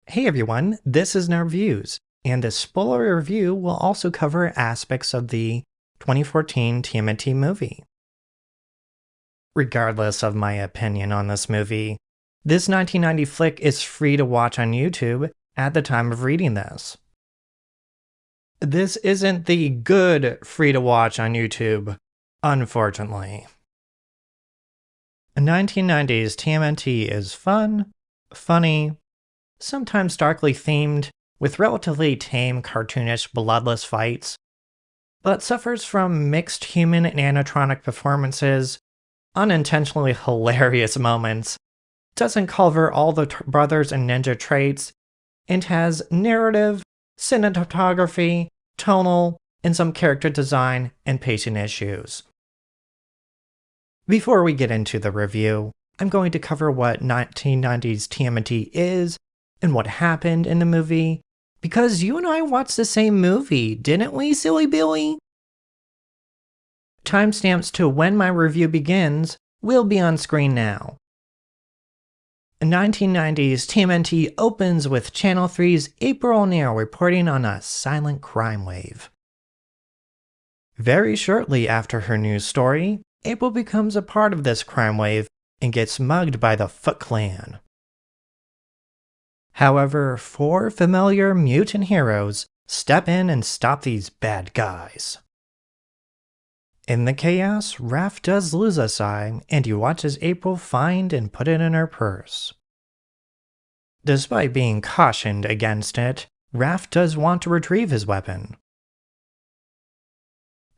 Hey everyone, this is Nerd Reviews, and this spoiler review will also cover aspects of the 2014 TMNT movie. Regardless of my opinion on this movie, this 1990 flick is free to watch on YouTube at the time of reading this. This isn't the good free to watch on YouTube, unfortunately. 1990's TMNT is fun, funny, sometimes darkly themed, with relatively tame, cartoonish, bloodless fights, but suffers from mixed human and animatronic performances, unintentionally hilarious moments, doesn't cover all the brothers and ninja traits, and has narrative, cinematography, tonal, and some character design and pacing issues. Before we get into the review, I'm going to cover what 1990's TMNT is and what happened in the movie, because you and I watched the same movie, didn't we, Silly Billy? Timestamps to when my review begins will be on screen now. 1990's TMNT opens with Channel 3's April O'Neil reporting on a silent crime wave. Very shortly after her news story, April becomes a part of this crime wave and gets mugged by the Foot Clan. However, 4 familiar mutant heroes step in and stop these bad guys. In the chaos, Raph does lose a eye, and he watches April find and put it in her purse. Despite being cautioned against it, Raph does want to retrieve his weapon.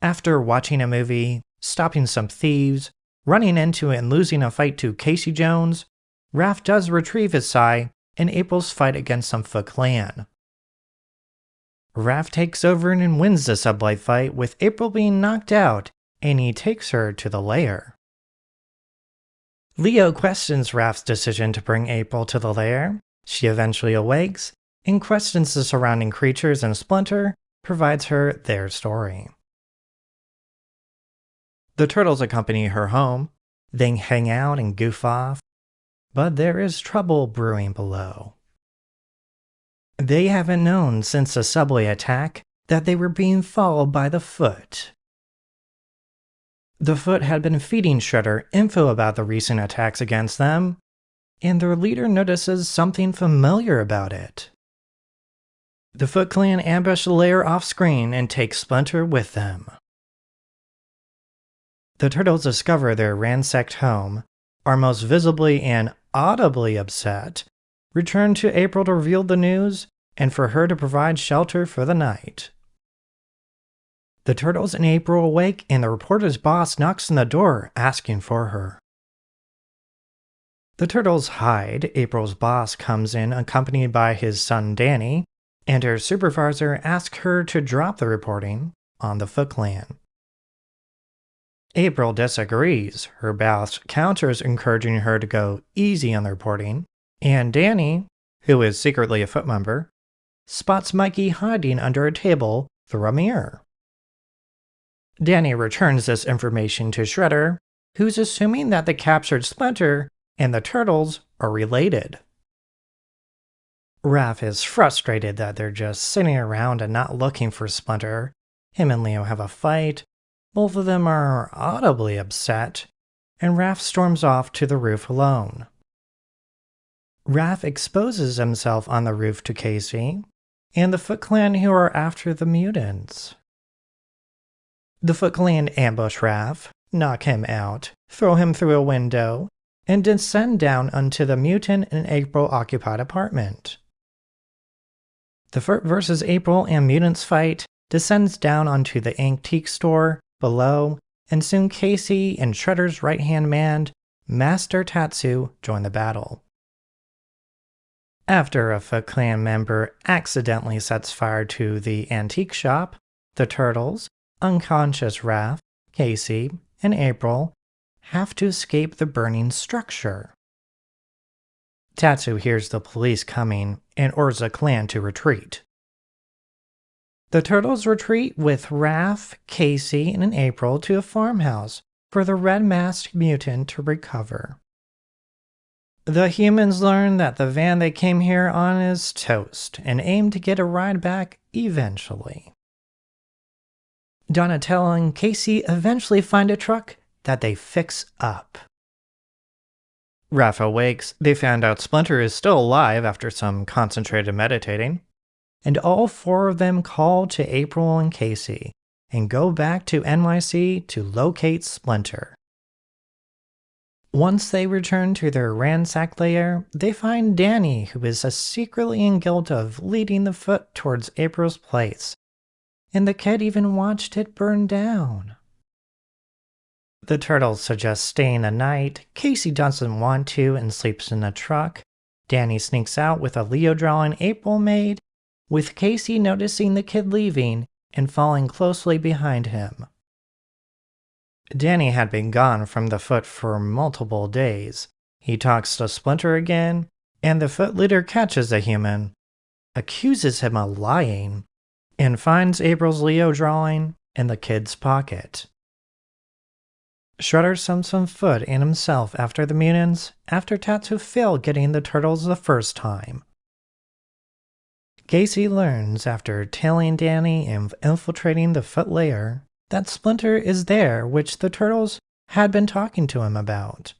After watching a movie, stopping some thieves, running into and losing a fight to Casey Jones, Raph does retrieve his eye in April's fight against some Foot Clan. Raph takes over and wins the subway fight, with April being knocked out, and he takes her to the lair. Leo questions Raph's decision to bring April to the lair. She eventually awakes and questions the surrounding creatures, and Splinter provides her their story. The turtles accompany her home. They hang out and goof off, but there is trouble brewing below. They haven't known since the subway attack that they were being followed by the Foot. The Foot had been feeding Shredder info about the recent attacks against them, and their leader notices something familiar about it. The Foot Clan ambush the lair off-screen and take Splinter with them. The turtles discover their ransacked home, are most visibly and audibly upset, return to April to reveal the news, and for her to provide shelter for the night. The turtles and April awake, and the reporter's boss knocks on the door asking for her. The turtles hide. April's boss comes in accompanied by his son Danny, and her supervisor asks her to drop the reporting on the Foot Clan. April disagrees. Her boss counters, encouraging her to go easy on the reporting, and Danny, who is secretly a Foot member, spots Mikey hiding under a table through a mirror. Danny returns this information to Shredder, who's assuming that the captured Splinter and the turtles are related. Raph is frustrated that they're just sitting around and not looking for Splinter. Him and Leo have a fight. Both of them are audibly upset, and Raph storms off to the roof alone. Raph exposes himself on the roof to Casey and the Foot Clan, who are after the mutants. The Foot Clan ambush Raph, knock him out, throw him through a window, and descend down onto the mutant and April-occupied apartment. The Foot vs. April and mutants fight descends down onto the antique store below, and soon Casey and Shredder's right-hand man, Master Tatsu, join the battle. After a Foot Clan member accidentally sets fire to the antique shop, the turtles, unconscious Raph, Casey, and April have to escape the burning structure. Tatsu hears the police coming and orders the clan to retreat. The turtles retreat with Raph, Casey, and April to a farmhouse for the red-masked mutant to recover. The humans learn that the van they came here on is toast and aim to get a ride back eventually. Donatello and Casey eventually find a truck that they fix up. Raph awakes. They found out Splinter is still alive after some concentrated meditating, and all four of them call to April and Casey and go back to NYC to locate Splinter. Once they return to their ransacked lair, they find Danny, who is secretly in guilt of leading the Foot towards April's place, and the kid even watched it burn down. The turtles suggest staying the night. Casey doesn't want to and sleeps in the truck. Danny sneaks out with a Leo drawing April made, with Casey noticing the kid leaving and following closely behind him. Danny had been gone from the Foot for multiple days. He talks to Splinter again, and the Foot leader catches the human, accuses him of lying, and finds April's Leo drawing in the kid's pocket. Shredder sumps some Foot and himself after the mutants after Tatsu failed getting the turtles the first time. Casey learns after tailing Danny and infiltrating the Foot lair that Splinter is there, which the turtles had been talking to him about.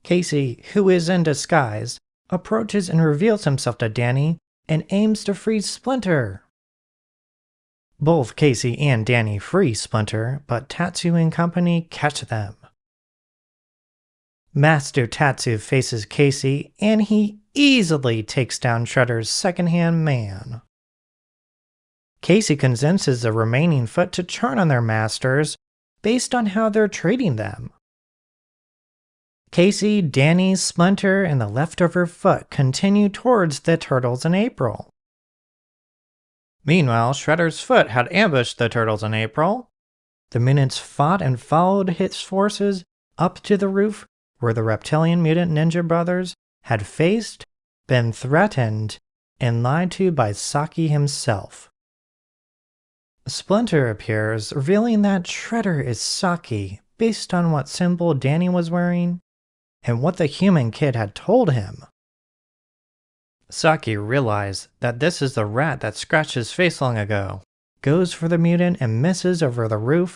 Casey, who is in disguise, approaches and reveals himself to Danny and aims to free Splinter. Both Casey and Danny free Splinter, but Tatsu and company catch them. Master Tatsu faces Casey, and he easily takes down Shredder's second-hand man. Casey convinces the remaining Foot to turn on their masters based on how they're treating them. Casey, Danny, Splinter, and the leftover Foot continue towards the turtles in April. Meanwhile, Shredder's Foot had ambushed the turtles in April. The mutants fought and followed his forces up to the roof where the reptilian mutant ninja brothers had faced, been threatened, and lied to by Saki himself. Splinter appears, revealing that Shredder is Saki based on what symbol Danny was wearing and what the human kid had told him. Saki realized that this is the rat that scratched his face long ago, goes for the mutant and misses over the roof,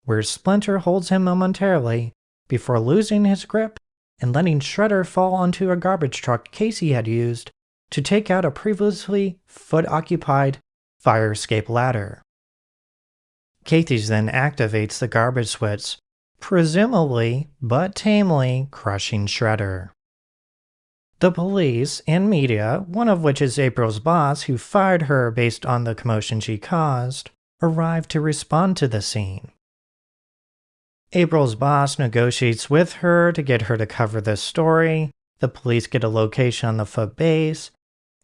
where Splinter holds him momentarily before losing his grip and letting Shredder fall onto a garbage truck Casey had used to take out a previously Foot-occupied fire escape ladder. Casey then activates the garbage switch, presumably but tamely crushing Shredder. The police and media, one of which is April's boss who fired her based on the commotion she caused, arrive to respond to the scene. April's boss negotiates with her to get her to cover this story, the police get a location on the Foot base,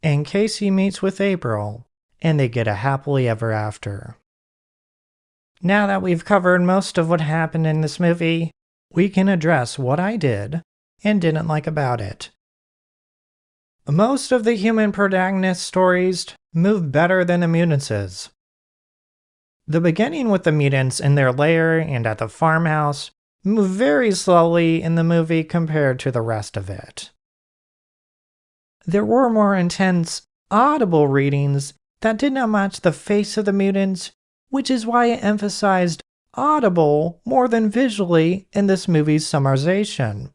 and Casey meets with April, and they get a happily ever after. Now that we've covered most of what happened in this movie, we can address what I did and didn't like about it. Most of the human protagonist stories move better than the mutants'. The beginning with the mutants in their lair and at the farmhouse move very slowly in the movie compared to the rest of it. There were more intense, audible readings that did not match the face of the mutants, which is why it emphasized audible more than visually in this movie's summarization.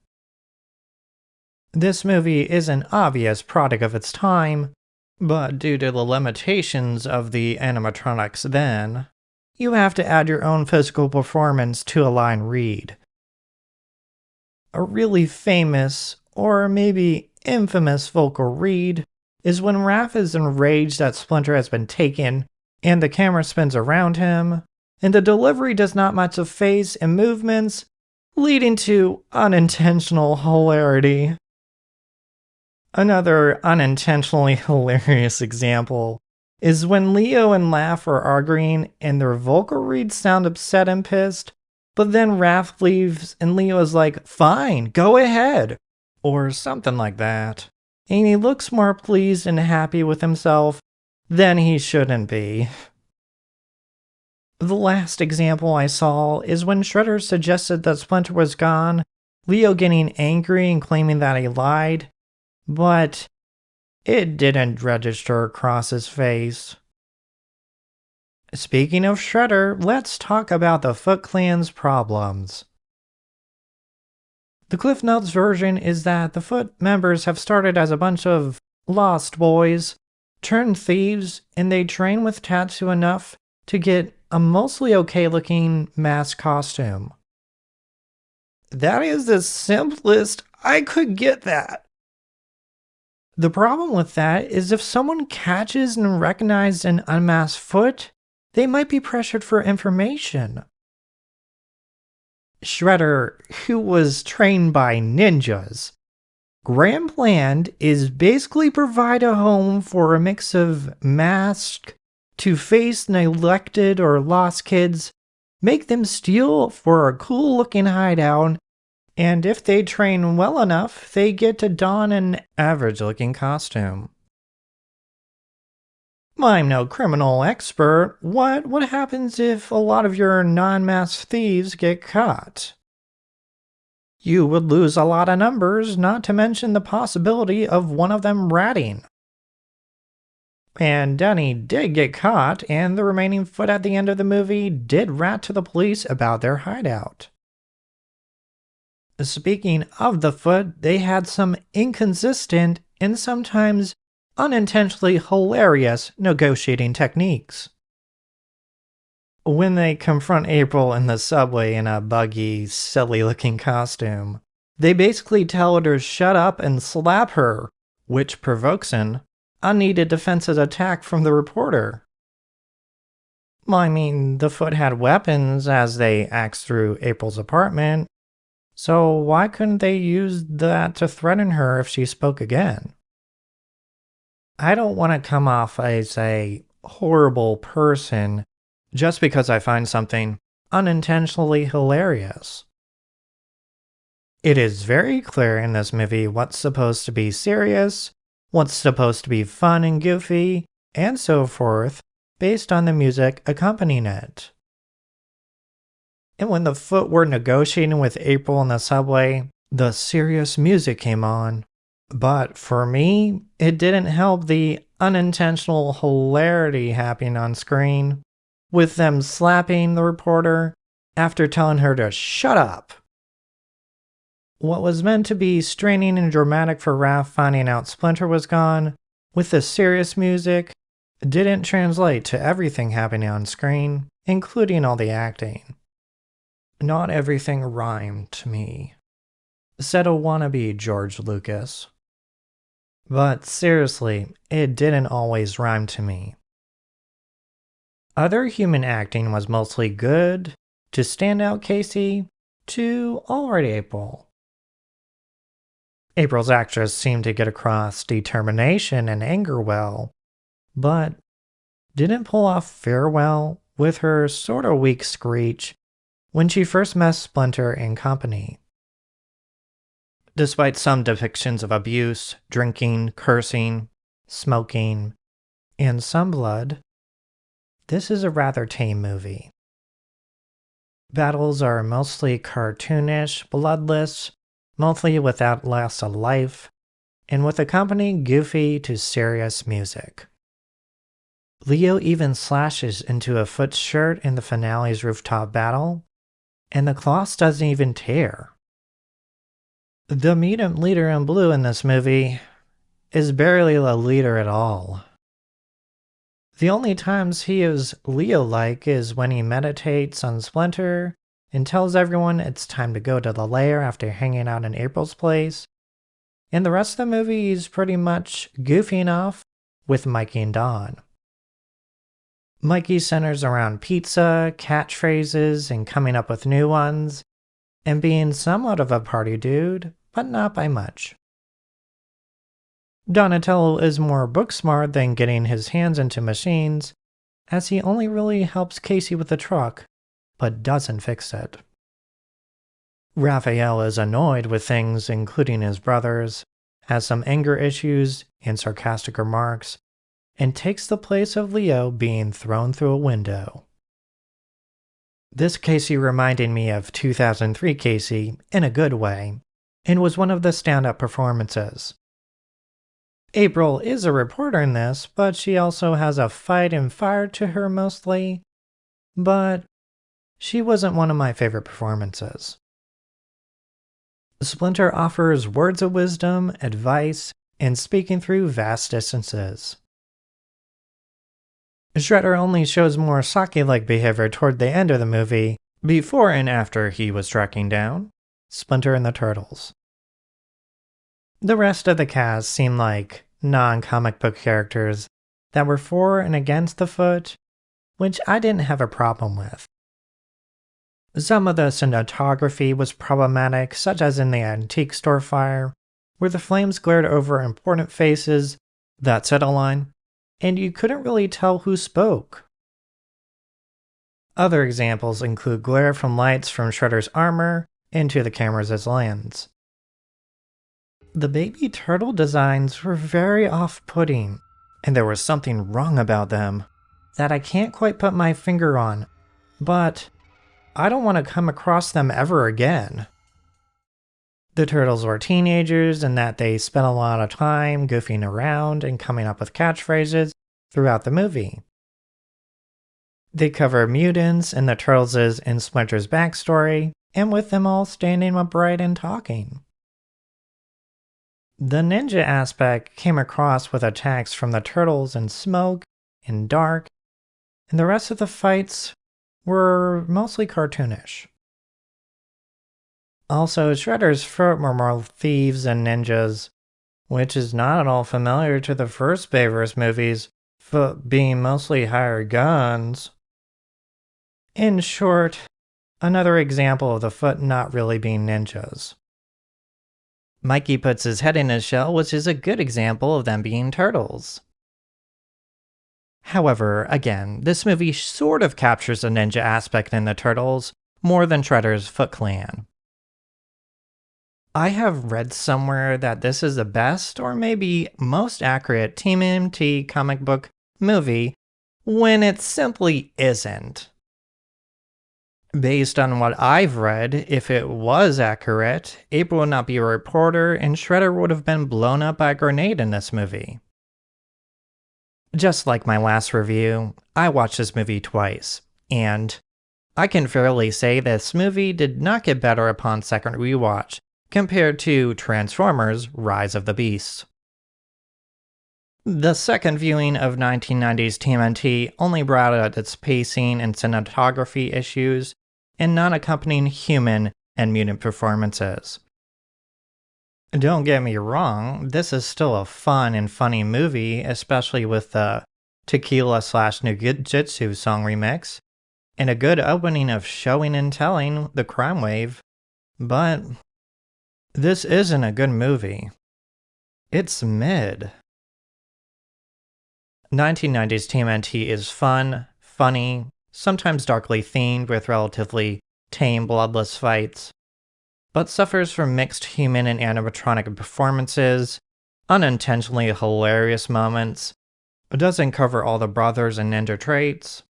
This movie is an obvious product of its time, but due to the limitations of the animatronics then, you have to add your own physical performance to a line read. A really famous, or maybe infamous vocal read is when Raph is enraged that Splinter has been taken and the camera spins around him, and the delivery does not match the face and movements, leading to unintentional hilarity. Another unintentionally hilarious example is when Leo and Laugh are arguing and their vocal reads sound upset and pissed, but then Raph leaves and Leo is like, "Fine, go ahead," or something like that. And he looks more pleased and happy with himself than he shouldn't be. The last example I saw is when Shredder suggested that Splinter was gone Leo getting angry and claiming that he lied, but it didn't register across his face. Speaking of Shredder, let's talk about the Foot Clan's problems. The Cliff Notes version is that the Foot members have started as a bunch of lost boys, turned thieves, and they train with Tatsu enough to get a mostly okay looking mask costume. That is the simplest I could get that. The problem with that is if someone catches and recognizes an unmasked Foot, they might be pressured for information. Shredder, who was trained by ninjas, grand plan is basically provide a home for a mix of masked, two-faced, neglected, or lost kids, make them steal for a cool-looking hideout, and if they train well enough, they get to don an average-looking costume. I'm no criminal expert. What happens if a lot of your non-masked thieves get caught? You would lose a lot of numbers, not to mention the possibility of one of them ratting. And Denny did get caught, and the remaining Foot at the end of the movie did rat to the police about their hideout. Speaking of the Foot, they had some inconsistent and sometimes unintentionally hilarious negotiating techniques. When they confront April in the subway in a buggy, silly-looking costume, they basically tell her to shut up and slap her, which provokes an unneeded defensive attack from the reporter. I mean, the Foot had weapons as they axed through April's apartment, so why couldn't they use that to threaten her if she spoke again? I don't want to come off as a horrible person just because I find something unintentionally hilarious. It is very clear in this movie what's supposed to be serious, what's supposed to be fun and goofy, and so forth, based on the music accompanying it. And when the Foot were negotiating with April in the subway, the serious music came on. But for me, it didn't help the unintentional hilarity happening on screen, with them slapping the reporter after telling her to shut up. What was meant to be straining and dramatic for Raph finding out Splinter was gone, with the serious music, didn't translate to everything happening on screen, including all the acting. Not everything rhymed to me, said a wannabe George Lucas. But seriously, it didn't always rhyme to me. Other human acting was mostly good, to standout Casey, to alright April. April's actress seemed to get across determination and anger well, but didn't pull off farewell with her sorta weak screech when she first met Splinter and company. Despite some depictions of abuse, drinking, cursing, smoking, and some blood, this is a rather tame movie. Battles are mostly cartoonish, bloodless, mostly without loss of life, and with accompanying goofy to serious music. Leo even slashes into a Foot's shirt in the finale's rooftop battle, and the cloth doesn't even tear. The mutant leader in blue in this movie is barely a leader at all. The only times he is Leo-like is when he meditates on Splinter and tells everyone it's time to go to the lair after hanging out in April's place, and the rest of the movie is pretty much goofing off with Mikey and Dawn. Mikey centers around pizza, catchphrases, and coming up with new ones, and being somewhat of a party dude, but not by much. Donatello is more book smart than getting his hands into machines, as he only really helps Casey with the truck, but doesn't fix it. Raphael is annoyed with things, including his brothers, has some anger issues and sarcastic remarks, and takes the place of Leo being thrown through a window. This Casey reminded me of 2003 Casey in a good way, and was one of the stand-up performances. April is a reporter in this, but she also has a fight and fire to her mostly, but she wasn't one of my favorite performances. Splinter offers words of wisdom, advice, and speaking through vast distances. Shredder only shows more Saki-like behavior toward the end of the movie, before and after he was tracking down Splinter and the Turtles. The rest of the cast seemed like non-comic book characters that were for and against the Foot, which I didn't have a problem with. Some of the cinematography was problematic, such as in the antique store fire, where the flames glared over important faces that said a line, and you couldn't really tell who spoke. Other examples include glare from lights from Shredder's armor into the camera's lens. The baby turtle designs were very off-putting, and there was something wrong about them that I can't quite put my finger on, but I don't want to come across them ever again. The turtles were teenagers in that they spent a lot of time goofing around and coming up with catchphrases throughout the movie. They cover mutants and the turtles' and Splinter's backstory, and with them all standing upright and talking. The ninja aspect came across with attacks from the turtles in smoke and dark, and the rest of the fights were mostly cartoonish. Also, Shredder's foot were more thieves and ninjas, which is not at all familiar to the first Bayverse movies, foot being mostly hired guns. In short, another example of the Foot not really being ninjas. Mikey puts his head in his shell, which is a good example of them being turtles. However, again, this movie sort of captures the ninja aspect in the Turtles more than Shredder's Foot Clan. I have read somewhere that this is the best or maybe most accurate TMNT comic book movie when it simply isn't. Based on what I've read, if it was accurate, April would not be a reporter and Shredder would have been blown up by a grenade in this movie. Just like my last review, I watched this movie twice, and I can fairly say this movie did not get better upon second rewatch compared to Transformers: Rise of the Beasts. The second viewing of 1990's TMNT only brought out its pacing and cinematography issues and non-accompanying human and mutant performances. Don't get me wrong, this is still a fun and funny movie, especially with the Tequila/Nujitsu song remix, and a good opening of showing and telling the crime wave, but this isn't a good movie. It's mid. 1990's TMNT is fun, funny, sometimes darkly themed with relatively tame, bloodless fights, but suffers from mixed human and animatronic performances, unintentionally hilarious moments, doesn't cover all the brothers and ninja traits,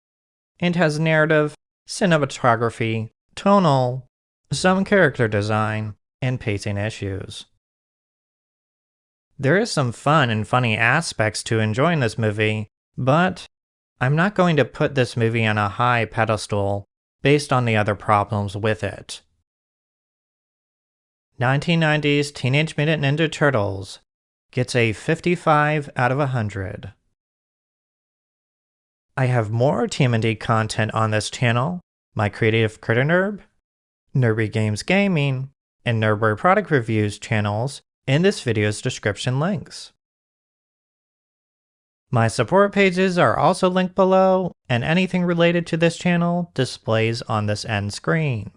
and has narrative, cinematography, tonal, some character design, and pacing issues. There is some fun and funny aspects to enjoying this movie, but I'm not going to put this movie on a high pedestal based on the other problems with it. 1990's Teenage Mutant Ninja Turtles gets a 55 out of 100. I have more TMNT content on this channel, my Creative Critter Nerd, Nerdy Games Gaming, and Nerdware Product Reviews channels in this video's description links. My support pages are also linked below, and anything related to this channel displays on this end screen.